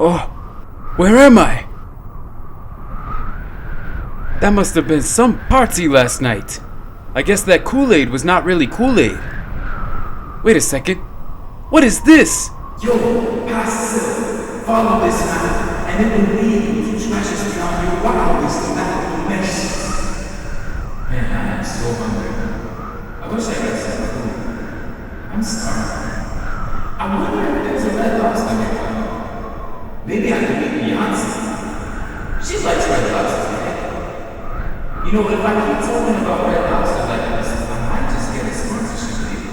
Oh, where am I? That must have been some party last night. I guess that Kool-Aid was not really Kool-Aid. Wait a second. What is this? Yo, pass follow this map, and it will lead you to treasures beyond your wildest imaginations. Man, I am so hungry. I wish I got some food. I'm starving. I wonder if there's a red lobster nearby. Maybe I can meet Beyonce. She likes red lobster. You know, if I keep talking about red lobster like this, I might just get a sponsorship maybe.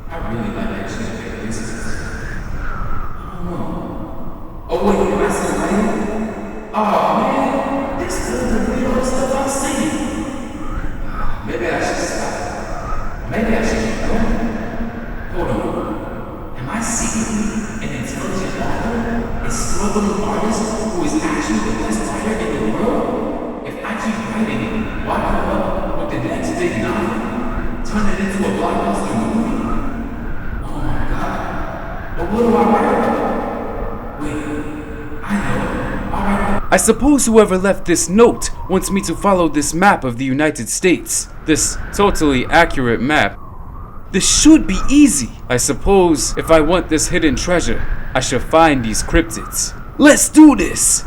I really like that shit business. I don't know. Oh wait, am I still playing? Oh man, this doesn't read all the stuff I'm saying. Maybe I should stop. Maybe I should keep going. Hold on. Am I seeing an intelligent author? A struggling artist who is actually the best writer in the world? I keep writing it, why come up with the next big novel? Turn it into a blockbuster movie? Oh my god. But what do I write about? Wait, I know. Alright. I suppose whoever left this note wants me to follow this map of the United States. This totally accurate map. This should be easy. I suppose if I want this hidden treasure, I should find these cryptids. Let's do this!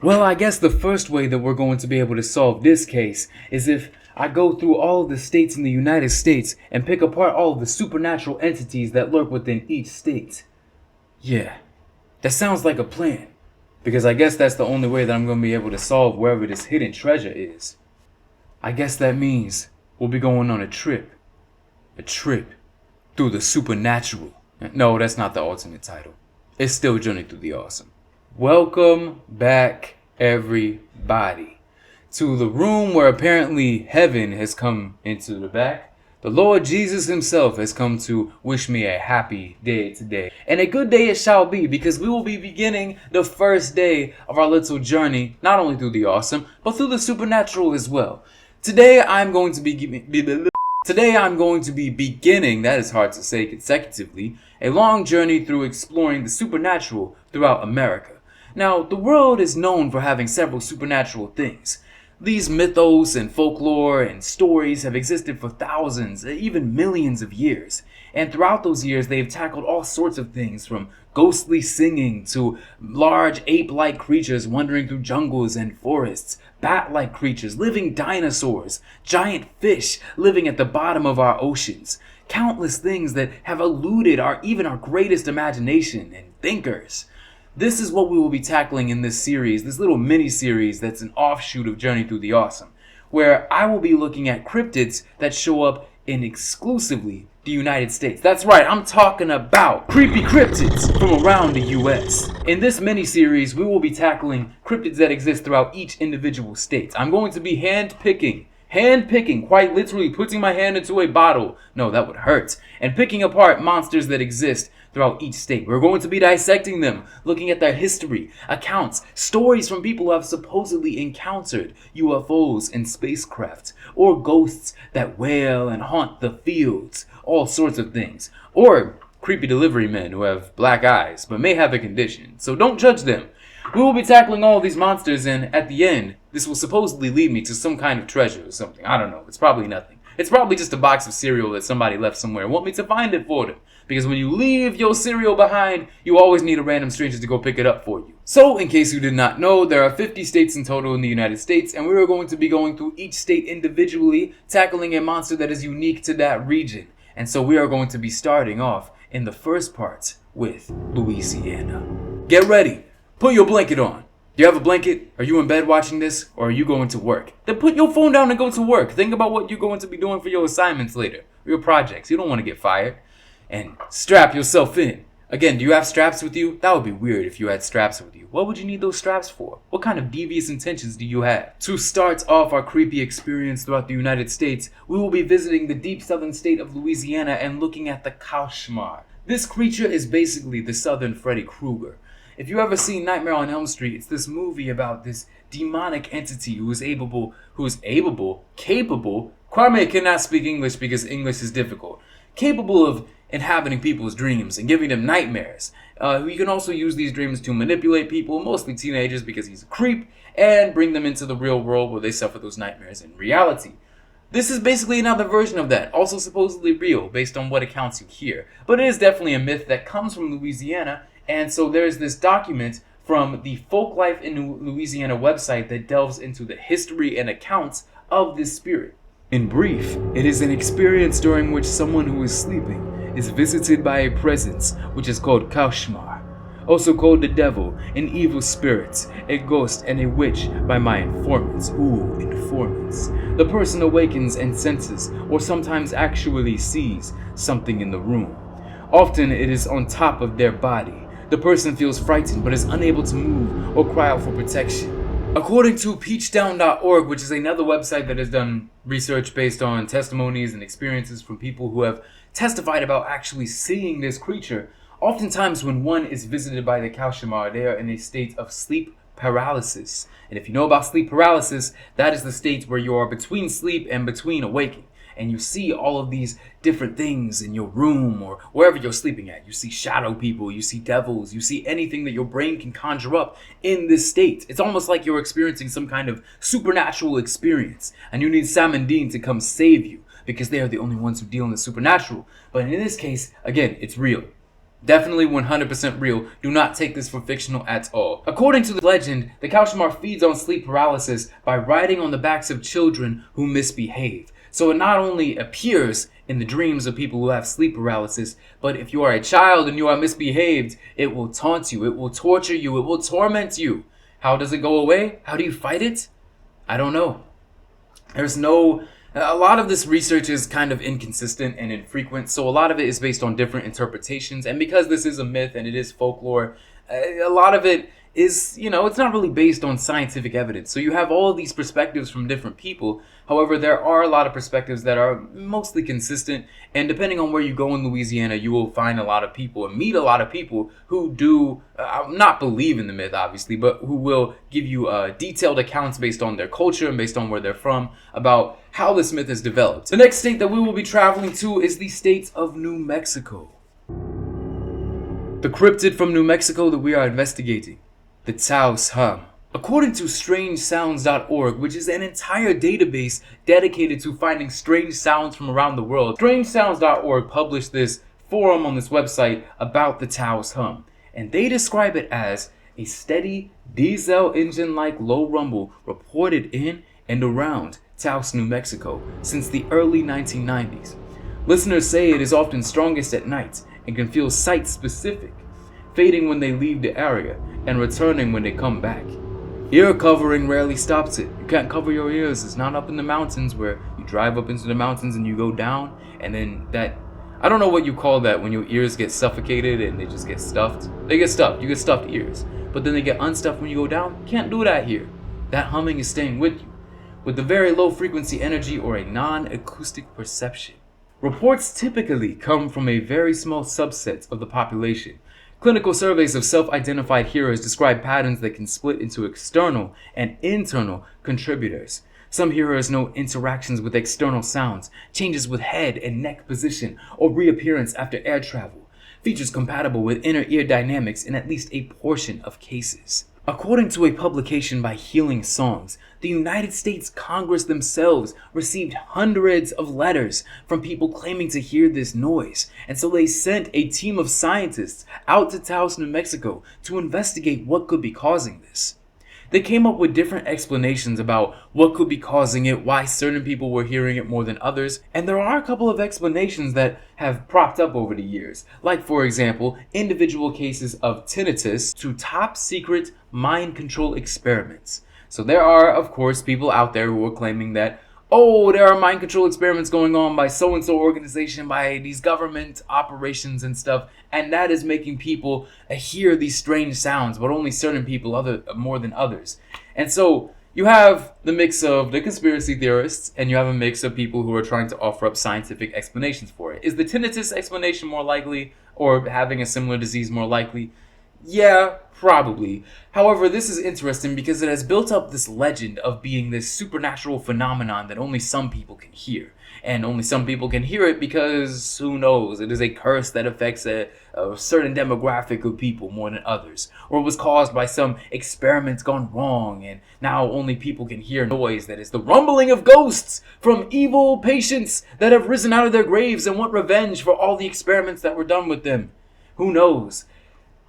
Well, I guess the first way that we're going to be able to solve this case is if I go through all of the states in the United States and pick apart all of the supernatural entities that lurk within each state. Yeah, that sounds like a plan, because I guess that's the only way that I'm going to be able to solve wherever this hidden treasure is. I guess that means we'll be going on a trip through the supernatural. No, that's not the alternate title. It's still Journey Through the Awesome. Welcome back, everybody, to the room where apparently heaven has come into the back. The Lord Jesus himself has come to wish me a happy day today. And a good day it shall be, because we will be beginning the first day of our little journey, not only through the awesome, but through the supernatural as well. Today I'm going to be beginning, that is hard to say consecutively, a long journey through exploring the supernatural throughout America. Now, the world is known for having several supernatural things. These mythos and folklore and stories have existed for thousands, even millions of years. And throughout those years, they've tackled all sorts of things, from ghostly singing to large ape-like creatures wandering through jungles and forests, bat-like creatures, living dinosaurs, giant fish living at the bottom of our oceans, countless things that have eluded even our greatest imagination and thinkers. This is what we will be tackling in this series, this little mini-series that's an offshoot of Journey Through the Awesome, where I will be looking at cryptids that show up in exclusively the United States. That's right, I'm talking about creepy cryptids from around the U.S. In this mini-series, we will be tackling cryptids that exist throughout each individual state. I'm going to be hand-picking, quite literally putting my hand into a bottle, no, that would hurt, and picking apart monsters that exist throughout each state. We're going to be dissecting them, looking at their history, accounts, stories from people who have supposedly encountered UFOs and spacecraft, or ghosts that wail and haunt the fields, all sorts of things, or creepy delivery men who have black eyes but may have a condition, so don't judge them. We will be tackling all these monsters, and at the end, this will supposedly lead me to some kind of treasure or something. I don't know. It's probably nothing. It's probably just a box of cereal that somebody left somewhere and want me to find it for them. Because when you leave your cereal behind, you always need a random stranger to go pick it up for you. So, in case you did not know, there are 50 states in total in the United States, and we are going to be going through each state individually, tackling a monster that is unique to that region. And so we are going to be starting off in the first part with Louisiana. Get ready. Put your blanket on. Do you have a blanket? Are you in bed watching this? Or are you going to work? Then put your phone down and go to work. Think about what you're going to be doing for your assignments later, or your projects. You don't want to get fired. And strap yourself in, Again, do you have straps with you? That would be weird if you had straps with you. What would you need those straps for? What kind of devious intentions do you have? To start off our creepy experience throughout the United States, we will be visiting the deep southern state of Louisiana and looking at the Kwameker. This creature is basically the southern Freddy Krueger. If you ever seen Nightmare on Elm Street, it's this movie about this demonic entity who is capable. Kwameker cannot speak English because English is difficult. Capable of inhabiting people's dreams and giving them nightmares. He can also use these dreams to manipulate people, mostly teenagers because he's a creep, and bring them into the real world where they suffer those nightmares in reality. This is basically another version of that, also supposedly real based on what accounts you hear. But it is definitely a myth that comes from Louisiana, and so there's this document from the Folk Life in Louisiana website that delves into the history and accounts of this spirit. In brief, it is an experience during which someone who is sleeping is visited by a presence which is called Kwameker, also called the devil, an evil spirit, a ghost, and a witch by my informants. Ooh, informants. The person awakens and senses, or sometimes actually sees, something in the room. Often it is on top of their body. The person feels frightened but is unable to move or cry out for protection. According to peachdown.org, which is another website that has done research based on testimonies and experiences from people who have testified about actually seeing this creature, oftentimes when one is visited by the Kwameker, they are in a state of sleep paralysis. And if you know about sleep paralysis, that is the state where you are between sleep and between awaking. And you see all of these different things in your room or wherever you're sleeping at. You see shadow people, you see devils, you see anything that your brain can conjure up in this state. It's almost like you're experiencing some kind of supernatural experience. And you need Sam and Dean to come save you because they are the only ones who deal in the supernatural. But in this case, again, it's real. Definitely 100% real. Do not take this for fictional at all. According to the legend, the Kwameker feeds on sleep paralysis by riding on the backs of children who misbehave. So it not only appears in the dreams of people who have sleep paralysis, but if you are a child and you are misbehaved, it will taunt you, it will torture you, it will torment you. How does it go away? How do you fight it? I don't know. A lot of this research is kind of inconsistent and infrequent, so a lot of it is based on different interpretations, and because this is a myth and it is folklore, a lot of it is, it's not really based on scientific evidence. So you have all of these perspectives from different people. However, there are a lot of perspectives that are mostly consistent, and depending on where you go in Louisiana, you will find a lot of people and meet a lot of people who do not believe in the myth, obviously, but who will give you detailed accounts based on their culture and based on where they're from about how this myth has developed. The next state that we will be traveling to is the state of New Mexico. The cryptid from New Mexico that we are investigating, the Taos Hum. According to strangesounds.org, which is an entire database dedicated to finding strange sounds from around the world, strangesounds.org published this forum on this website about the Taos Hum, and they describe it as a steady diesel engine-like low rumble reported in and around Taos, New Mexico since the early 1990s. Listeners say it is often strongest at night and can feel site-specific, fading when they leave the area and returning when they come back. Ear covering rarely stops it. You can't cover your ears. It's not up in the mountains where you drive up into the mountains and you go down, and then that, I don't know what you call that when your ears get suffocated and they just get stuffed. They get stuffed. You get stuffed ears. But then they get unstuffed when you go down. Can't do that here. That humming is staying with you, with a very low frequency energy or a non-acoustic perception. Reports typically come from a very small subset of the population. Clinical surveys of self-identified hearers describe patterns that can split into external and internal contributors. Some hearers note interactions with external sounds, changes with head and neck position, or reappearance after air travel, features compatible with inner ear dynamics in at least a portion of cases. According to a publication by Healing Songs, the United States Congress themselves received hundreds of letters from people claiming to hear this noise, and so they sent a team of scientists out to Taos, New Mexico to investigate what could be causing this. They came up with different explanations about what could be causing it, why certain people were hearing it more than others, and there are a couple of explanations that have propped up over the years, like for example, individual cases of tinnitus to top secret mind control experiments. So there are, of course, people out there who are claiming that oh, there are mind control experiments going on by so-and-so organization, by these government operations and stuff, and that is making people hear these strange sounds, but only certain people more than others. And so you have the mix of the conspiracy theorists, and you have a mix of people who are trying to offer up scientific explanations for it. Is the tinnitus explanation more likely, or having a similar disease more likely? Yeah, probably. However, this is interesting because it has built up this legend of being this supernatural phenomenon that only some people can hear. And only some people can hear it because, who knows, it is a curse that affects a certain demographic of people more than others. Or was caused by some experiments gone wrong, and now only people can hear noise that is the rumbling of ghosts from evil patients that have risen out of their graves and want revenge for all the experiments that were done with them. Who knows?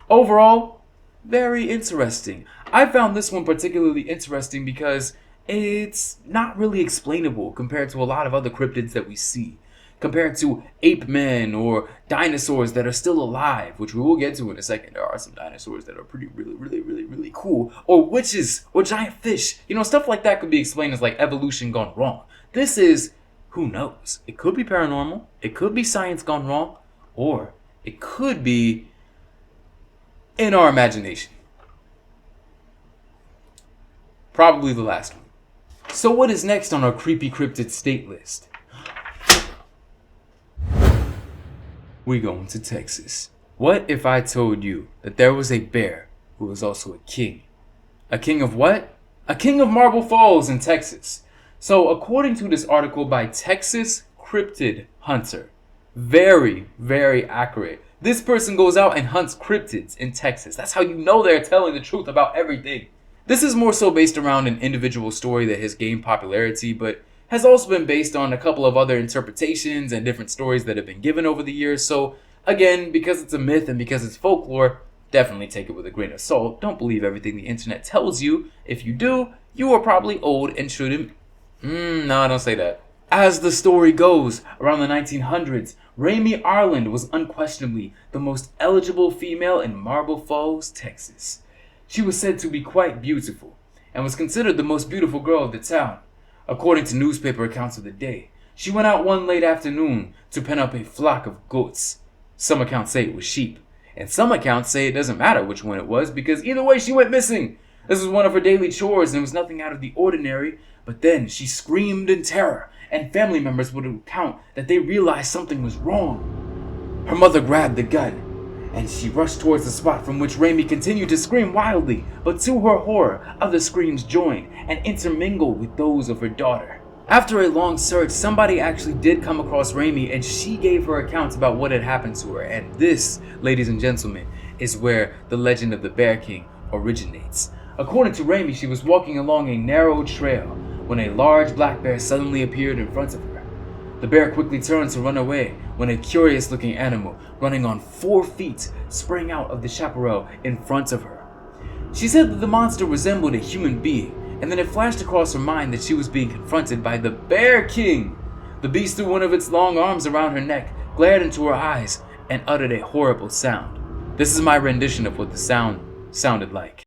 Overall, very interesting. I found this one particularly interesting because it's not really explainable compared to a lot of other cryptids that we see. Compared to ape men or dinosaurs that are still alive, which we will get to in a second. There are some dinosaurs that are really cool. Or witches or giant fish. You know, stuff like that could be explained as like evolution gone wrong. This is, who knows? It could be paranormal. It could be science gone wrong. Or it could be in our imagination. Probably the last one. So what is next on our creepy cryptid state list? We going to Texas. What if I told you that there was a bear who was also a king? A king of what? A king of Marble Falls in Texas. So according to this article by Texas Cryptid Hunter, very, very accurate. This person goes out and hunts cryptids in Texas. That's how you know they're telling the truth about everything. This is more so based around an individual story that has gained popularity, but has also been based on a couple of other interpretations and different stories that have been given over the years. So again, because it's a myth and because it's folklore, definitely take it with a grain of salt. Don't believe everything the internet tells you. If you do, you are probably old and shouldn't. No, don't say that. As the story goes, around the 1900s, Ramey Arland was unquestionably the most eligible female in Marble Falls, Texas. She was said to be quite beautiful, and was considered the most beautiful girl of the town. According to newspaper accounts of the day, she went out one late afternoon to pen up a flock of goats. Some accounts say it was sheep, and some accounts say it doesn't matter which one it was because either way she went missing. This was one of her daily chores and it was nothing out of the ordinary, but then she screamed in terror, and family members would recount that they realized something was wrong. Her mother grabbed the gun, and she rushed towards the spot from which Ramey continued to scream wildly, but to her horror, other screams joined and intermingled with those of her daughter. After a long search, somebody actually did come across Ramey, and she gave her accounts about what had happened to her, and this, ladies and gentlemen, is where the legend of the Bear King originates. According to Ramey, she was walking along a narrow trail when a large black bear suddenly appeared in front of her. The bear quickly turned to run away when a curious-looking animal, running on 4 feet, sprang out of the chaparral in front of her. She said that the monster resembled a human being, and then it flashed across her mind that she was being confronted by the Bear King. The beast threw one of its long arms around her neck, glared into her eyes, and uttered a horrible sound. This is my rendition of what the sound sounded like.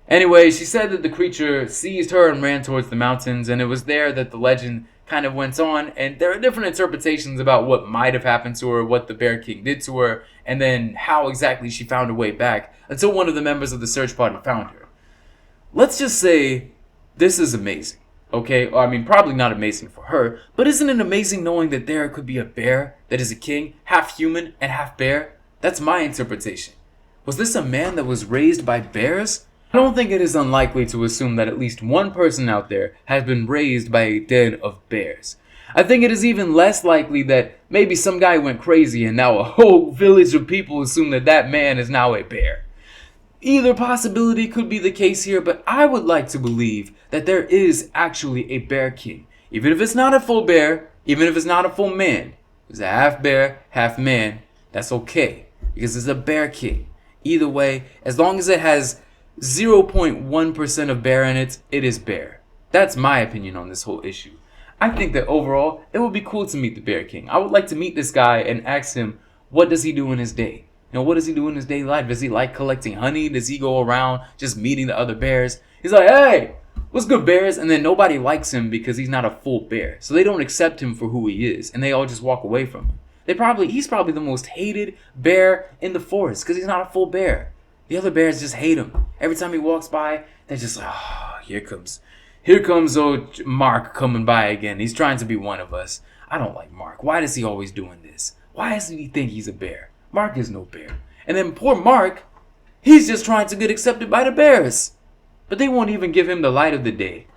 Anyway, she said that the creature seized her and ran towards the mountains, and it was there that the legend kind of went on, and there are different interpretations about what might have happened to her, what the Bear King did to her, and then how exactly she found her way back, until one of the members of the search party found her. Let's just say, this is amazing, okay? I mean, probably not amazing for her, but isn't it amazing knowing that there could be a bear that is a king, half human and half bear? That's my interpretation. Was this a man that was raised by bears? I don't think it is unlikely to assume that at least one person out there has been raised by a den of bears. I think it is even less likely that maybe some guy went crazy and now a whole village of people assume that that man is now a bear. Either possibility could be the case here, but I would like to believe that there is actually a Bear King. Even if it's not a full bear, even if it's not a full man, it's a half bear, half man, that's okay, because it's a Bear King. Either way, as long as it has 0.1% of bear in it, it is bear. That's my opinion on this whole issue. I think that overall, it would be cool to meet the Bear King. I would like to meet this guy and ask him, what does he do in his day? You know, what does he do in his daily life? Does he like collecting honey? Does he go around just meeting the other bears? He's like, hey, what's good, bears? And then nobody likes him because he's not a full bear. So they don't accept him for who he is, and they all just walk away from him. He's probably the most hated bear in the forest because he's not a full bear. The other bears just hate him. Every time he walks by, they're just like, oh, here comes old Mark coming by again. He's trying to be one of us. I don't like Mark. Why does he always doing this? Why doesn't he think he's a bear? Mark is no bear. And then poor Mark, he's just trying to get accepted by the bears. But they won't even give him the light of the day.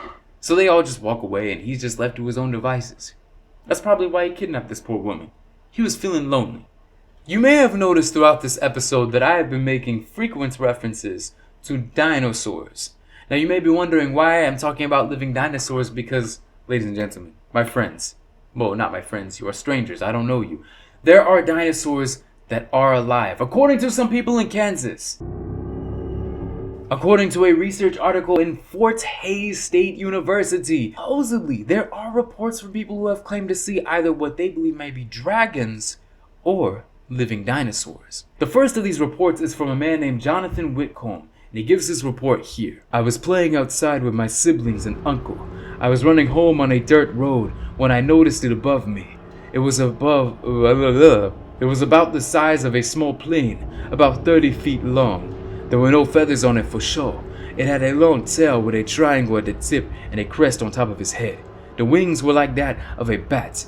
So they all just walk away and he's just left to his own devices. That's probably why he kidnapped this poor woman. He was feeling lonely. You may have noticed throughout this episode that I have been making frequent references to dinosaurs. Now you may be wondering why I'm talking about living dinosaurs because, ladies and gentlemen, my friends, well, not my friends, you are strangers, I don't know you. There are dinosaurs that are alive, according to some people in Kansas. According to a research article in Fort Hays State University, supposedly there are reports from people who have claimed to see either what they believe may be dragons or living dinosaurs. The first of these reports is from a man named Jonathan Whitcomb, and he gives his report here. I was playing outside with my siblings and uncle. I was running home on a dirt road when I noticed it above me. It was about the size of a small plane, about 30 feet long. There were no feathers on it for sure. It had a long tail with a triangle at the tip and a crest on top of his head. The wings were like that of a bat,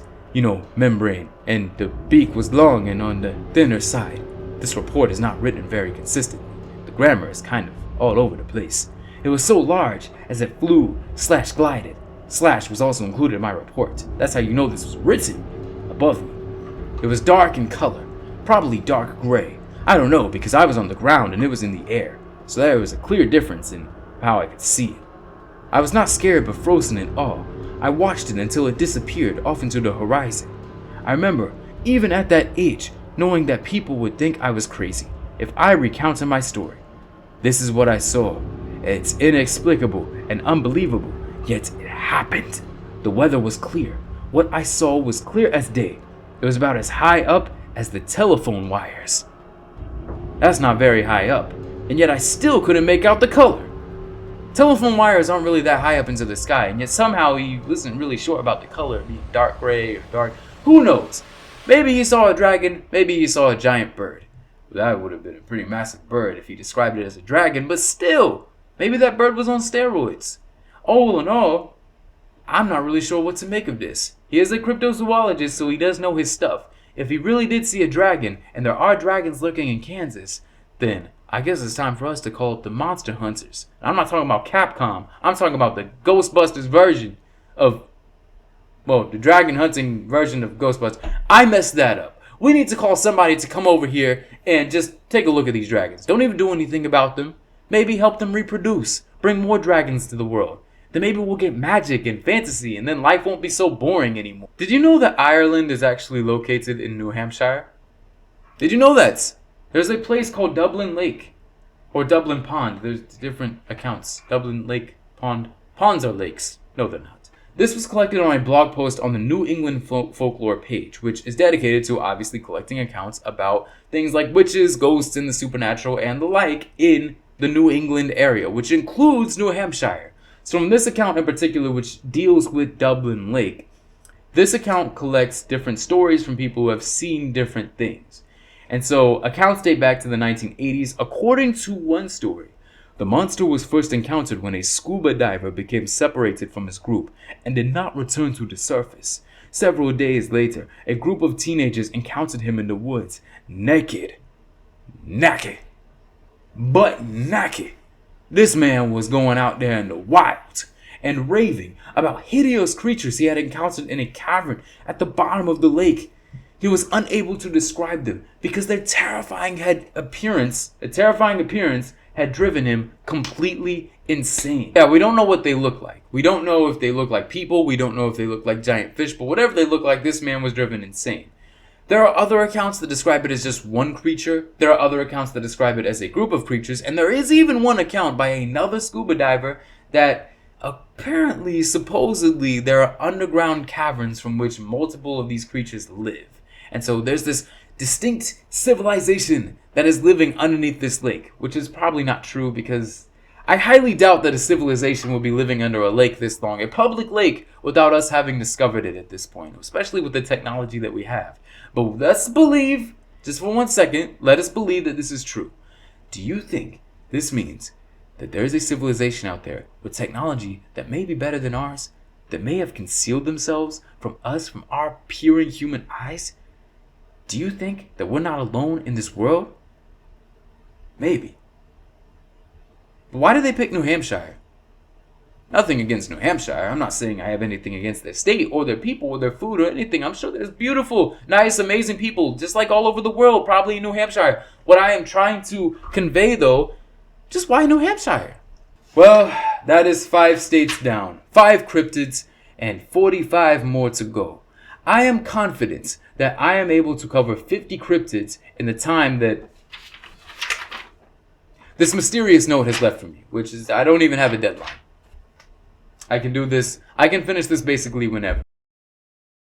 membrane, and the beak was long and on the thinner side. This report is not written very consistently. The grammar is kind of all over the place. It was so large as it flew/glided. Slash was also included in my report. That's how you know this was written above me. It was dark in color, probably dark gray. I don't know because I was on the ground and it was in the air, so there was a clear difference in how I could see it. I was not scared but frozen in awe. I watched it until it disappeared off into the horizon. I remember, even at that age, knowing that people would think I was crazy if I recounted my story. This is what I saw. It's inexplicable and unbelievable, yet it happened. The weather was clear. What I saw was clear as day. It was about as high up as the telephone wires. That's not very high up, and yet I still couldn't make out the color. Telephone wires aren't really that high up into the sky, and yet somehow he wasn't really sure about the color, being dark gray or dark. Who knows? Maybe he saw a dragon, maybe he saw a giant bird. That would have been a pretty massive bird if he described it as a dragon, but still, maybe that bird was on steroids. All in all, I'm not really sure what to make of this. He is a cryptozoologist, so he does know his stuff. If he really did see a dragon, and there are dragons lurking in Kansas, then I guess it's time for us to call up the Monster Hunters. I'm not talking about Capcom. I'm talking about the Ghostbusters version of, the dragon hunting version of Ghostbusters. I messed that up. We need to call somebody to come over here and just take a look at these dragons. Don't even do anything about them. Maybe help them reproduce. Bring more dragons to the world. Then maybe we'll get magic and fantasy, and then life won't be so boring anymore. Did you know that Ireland is actually located in New Hampshire? Did you know that? There's a place called Dublin Lake, or Dublin Pond. There's different accounts. Dublin Lake, Pond. Ponds are lakes. No, they're not. This was collected on a blog post on the New England folklore page, which is dedicated to obviously collecting accounts about things like witches, ghosts, and the supernatural, and the like in the New England area, which includes New Hampshire. So from this account in particular, which deals with Dublin Lake, this account collects different stories from people who have seen different things. And so accounts date back to the 1980s. According to one story, the monster was first encountered when a scuba diver became separated from his group and did not return to the surface. Several days later, a group of teenagers encountered him in the woods, naked. Butt naked. This man was going out there in the wild and raving about hideous creatures he had encountered in a cavern at the bottom of the lake. He was unable to describe them because their terrifying appearance had driven him completely insane. Yeah, we don't know what they look like. We don't know if they look like people. We don't know if they look like giant fish. But whatever they look like, this man was driven insane. There are other accounts that describe it as just one creature. There are other accounts that describe it as a group of creatures. And there is even one account by another scuba diver that apparently, supposedly, there are underground caverns from which multiple of these creatures live. And so there's this distinct civilization that is living underneath this lake, which is probably not true because I highly doubt that a civilization will be living under a lake this long, a public lake, without us having discovered it at this point, especially with the technology that we have. But let's believe, just for 1 second, let us believe that this is true. Do you think this means that there is a civilization out there with technology that may be better than ours, that may have concealed themselves from us, from our peering human eyes? Do you think that we're not alone in this world? Maybe. But why did they pick New Hampshire? Nothing against New Hampshire. I'm not saying I have anything against their state or their people or their food or anything. I'm sure there's beautiful, nice, amazing people, just like all over the world, probably in New Hampshire. What I am trying to convey, though, just why New Hampshire? Well, that is 5 states down, 5 cryptids, and 45 more to go. I am confident that I am able to cover 50 cryptids in the time that this mysterious note has left for me, which is I don't even have a deadline. I can do this. I can finish this basically whenever.